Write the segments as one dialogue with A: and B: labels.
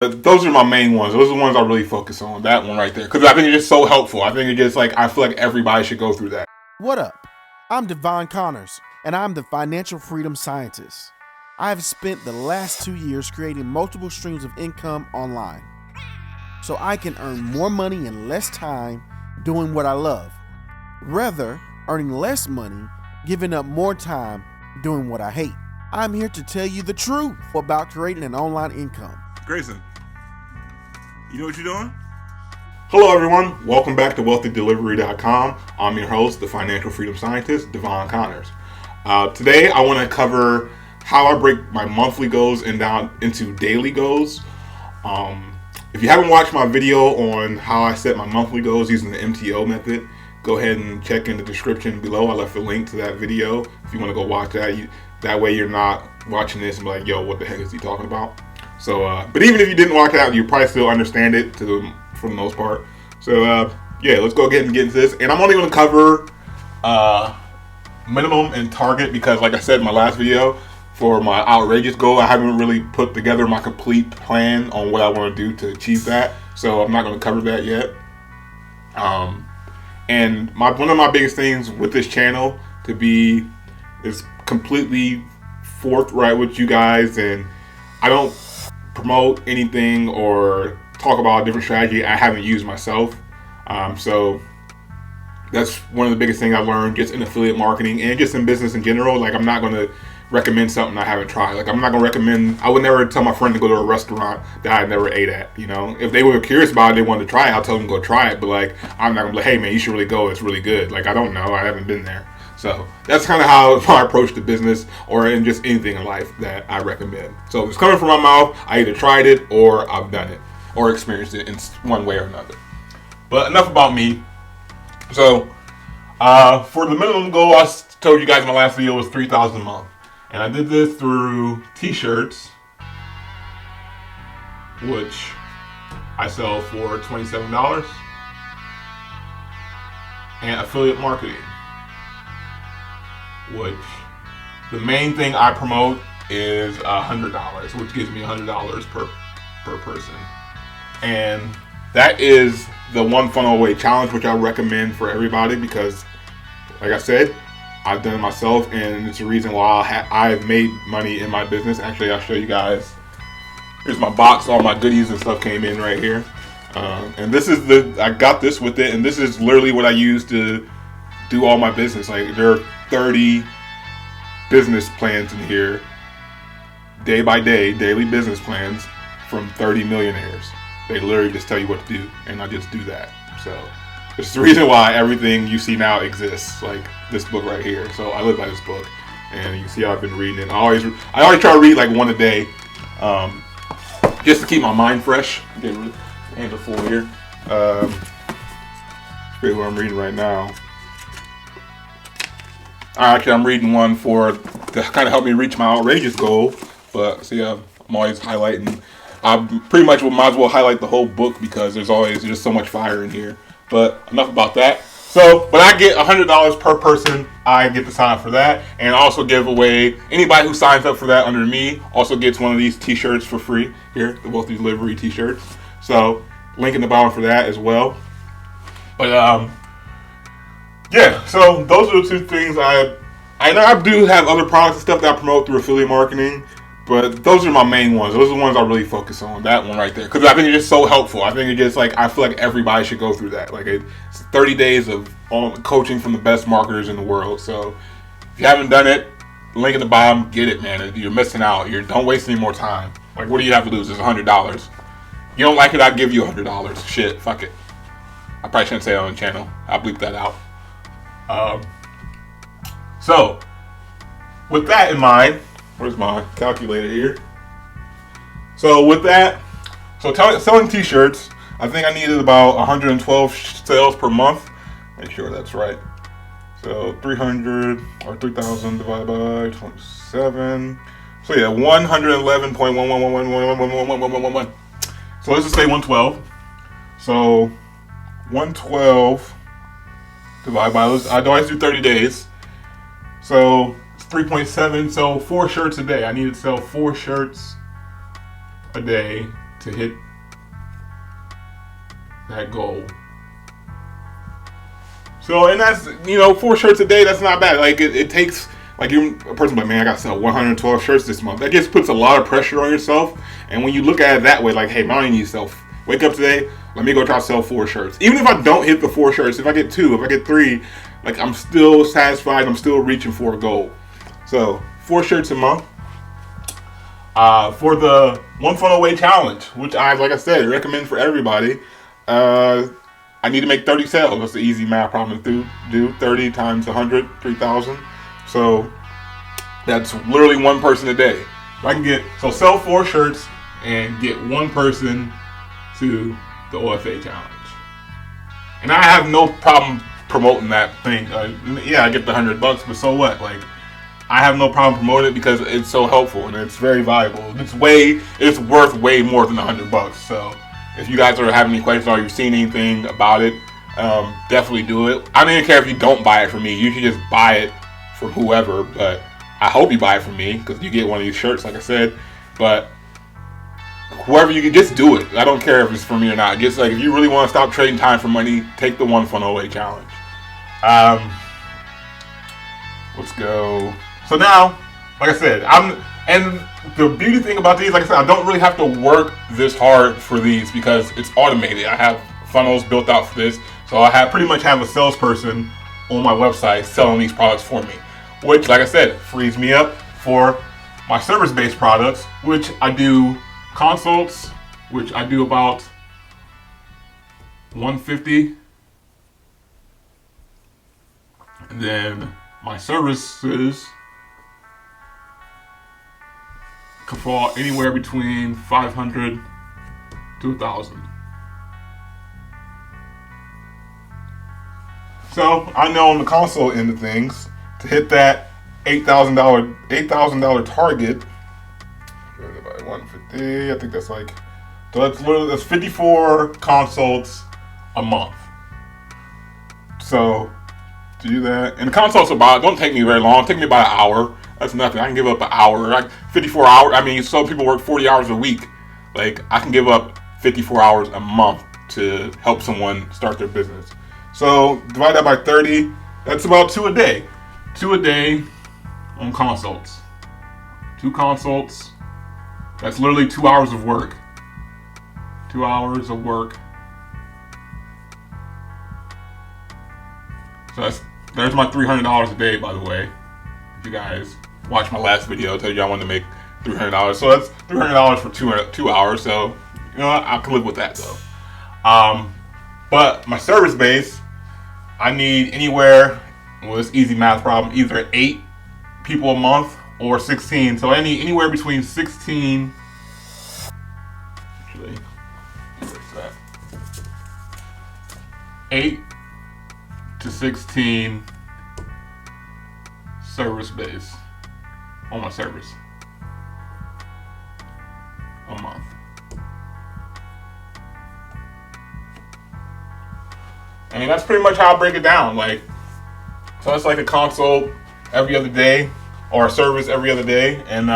A: Those are my main ones. Those are the ones I really focus on. That one right there. Because I think it's just so helpful. I think it's just like, I feel like everybody should go through that.
B: What up? I'm Devon Connors, and I'm the Financial Freedom Scientist. I have spent the last 2 years creating multiple streams of income online, so I can earn more money in less time doing what I love, rather earning less money, giving up more time doing what I hate. I'm here to tell you the truth about creating an online income.
A: Grayson, you know what you're doing? Hello everyone, welcome back to WealthyDelivery.com. I'm your host, the Financial Freedom Scientist, Devon Connors. Today I want to cover how I break my monthly goals and down into daily goals. If you haven't watched my video on how I set my monthly goals using the MTO method, go ahead and check in the description below. I left a link to that video if you want to go watch that. That way you're not watching this and be like, yo, what the heck is he talking about? So, but even if you didn't watch it out, you probably still understand it for the most part. So, yeah, let's go ahead and get into this. And I'm only going to cover minimum and target because, like I said in my last video, for my outrageous goal, I haven't really put together my complete plan on what I want to do to achieve that. So I'm not going to cover that yet. And one of my biggest things with this channel is completely forthright with you guys, and I don't promote anything or talk about a different strategy I haven't used myself. So that's one of the biggest things I learned just in affiliate marketing and just in business in general. Like, I'm not going to recommend something I haven't tried. Like, I'm not going to recommend, I would never tell my friend to go to a restaurant that I never ate at, you know. If they were curious about it, they wanted to try it, I'll tell them to go try it. But like, I'm not going to be like, hey man, you should really go, it's really good. Like, I don't know, I haven't been there. So that's kind of how I approach the business or in just anything in life that I recommend. So if it's coming from my mouth, I either tried it or I've done it or experienced it in one way or another. But enough about me. So for the minimum goal, I told you guys in my last video was $3,000 a month. And I did this through t-shirts, which I sell for $27, and affiliate marketing, which the main thing I promote is $100, which gives me $100 per person. And that is the one funnel away challenge, which I recommend for everybody because, like I said, I've done it myself, and it's the reason why I've made money in my business. Actually, I'll show you guys. Here's my box. All my goodies and stuff came in right here. And this is I got this with it, and this is literally what I use to do all my business. Like, there are 30 business plans in here, day by day, daily business plans from 30 millionaires. They literally just tell you what to do, and I just do that. So it's the reason why everything you see now exists, like this book right here. So I live by this book, and you can see how I've been reading it. I always try to read like one a day, just to keep my mind fresh. Get hands are full here. Here's what I'm reading right now. Actually, I'm reading one to kind of help me reach my outrageous goal. But see, I'm always highlighting. I pretty much might as well highlight the whole book because there's just so much fire in here. But enough about that. So, but I get $100 per person. I get to sign up for that, and I also give away, anybody who signs up for that under me also gets one of these t-shirts for free. Here, the Wealthy Delivery t-shirts. So, link in the bottom for that as well. But yeah. So those are the two things I do have other products and stuff that I promote through affiliate marketing. But those are my main ones. Those are the ones I really focus on. That one right there. Because I think it's just so helpful. I think it's just like, I feel like everybody should go through that. Like, it's 30 days of coaching from the best marketers in the world. So if you haven't done it, link in the bottom, get it, man. You're missing out. Don't waste any more time. Like, what do you have to lose? It's $100. You don't like it, I'll give you $100. Shit, fuck it. I probably shouldn't say it on the channel. I'll bleep that out. So, with that in mind, where's my calculator here? So with that, selling t-shirts, I think I needed about 112 sales per month. Make sure that's right. So 300 or 3,000 divided by 27. So yeah, 111.111111111. So let's just say 112. So 112 divided by, I always do 30 days. So 3.7, so 4 shirts a day. I need to sell 4 shirts a day to hit that goal. So, and that's, 4 shirts a day, that's not bad. Like, it takes, like, you're a person like, man, I got to sell 112 shirts this month. That just puts a lot of pressure on yourself. And when you look at it that way, like, hey, man, I only need to sell, wake up today, let me go try to sell 4 shirts. Even if I don't hit the 4 shirts, if I get 2, if I get 3, like, I'm still satisfied, I'm still reaching for a goal. So, 4 shirts a month. For the One Funnel Away Challenge, which like I said, recommend for everybody. I need to make 30 sales. That's the easy math problem to do. 30 times 100, 3,000. So that's literally one person a day. If I can sell 4 shirts and get one person to the OFA challenge. And I have no problem promoting that thing. Yeah, I get the $100, but so what? Like, I have no problem promoting it because it's so helpful and it's very valuable. It's worth way more than $100. So if you guys are having any questions or you've seen anything about it, definitely do it. I don't even care if you don't buy it from me. You should just buy it from whoever. But I hope you buy it from me because you get one of these shirts, like I said. But whoever you can, just do it. I don't care if it's for me or not. Just like if you really want to stop trading time for money, take the One Funnel Away Challenge. Let's go. So now, like I said, and the beauty thing about these, like I said, I don't really have to work this hard for these because it's automated. I have funnels built out for this. So I pretty much have a salesperson on my website selling these products for me, which, like I said, frees me up for my service-based products, which I do consults, which I do about 150. And then my services can fall anywhere between 500 to 1,000. So I know on the console end of things, to hit that $8,000 target, 150. I think that's like, so that's 54 consults a month. So to do that, and the consults don't take me very long. Take me about an hour. That's nothing. I can give up an hour. Like 54 hours. I mean, some people work 40 hours a week. Like, I can give up 54 hours a month to help someone start their business. So divide that by 30. That's about 2 a day. 2 a day on consults. 2 consults. That's literally 2 hours of work. 2 hours of work. So there's my $300 a day, by the way. If you guys watched my last video, I told you I wanted to make $300. So that's $300 for 2 hours. So, I can live with that though. But my service base, I need anywhere, it's easy math problem, either 8 people a month or 16. So I need anywhere between 16, actually, where's that? 8 to 16 service base on my service a month. And that's pretty much how I break it down. Like, so it's like a consult every other day or a service every other day. And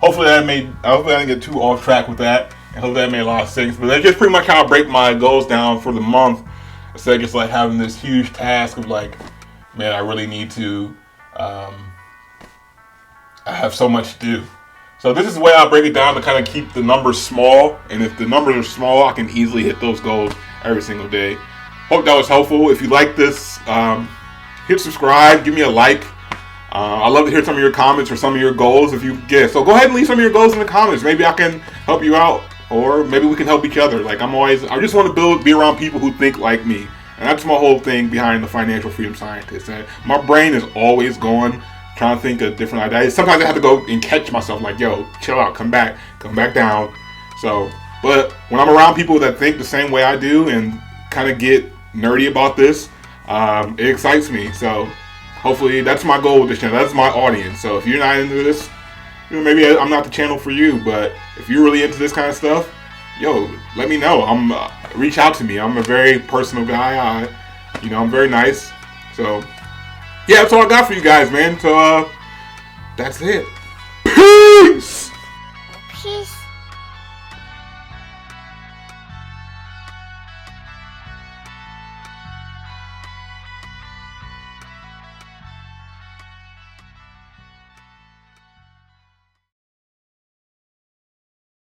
A: hopefully I didn't get too off track with that. And hopefully that made a lot of sense. But that's just pretty much how I break my goals down for the month. Instead of just like having this huge task of like, man, I really need to, I have so much to do. So this is the way I break it down to kind of keep the numbers small. And if the numbers are small, I can easily hit those goals every single day. Hope that was helpful. If you like this, hit subscribe, give me a like. I'd love to hear some of your comments or some of your goals if you get. So go ahead and leave some of your goals in the comments. Maybe I can help you out, or maybe we can help each other. Like I just want to be around people who think like me. And that's my whole thing behind the Financial Freedom Scientist. And my brain is always going, trying to think of different ideas. Sometimes I have to go and catch myself like, yo, chill out, come back down. So, but when I'm around people that think the same way I do and kind of get nerdy about this, it excites me. So hopefully that's my goal with this channel. That's my audience. So if you're not into this, maybe I'm not the channel for you. But if you're really into this kind of stuff, yo, let me know. Reach out to me. I'm a very personal guy. I'm very nice. So yeah, that's all I got for you guys, man. So that's it. Peace.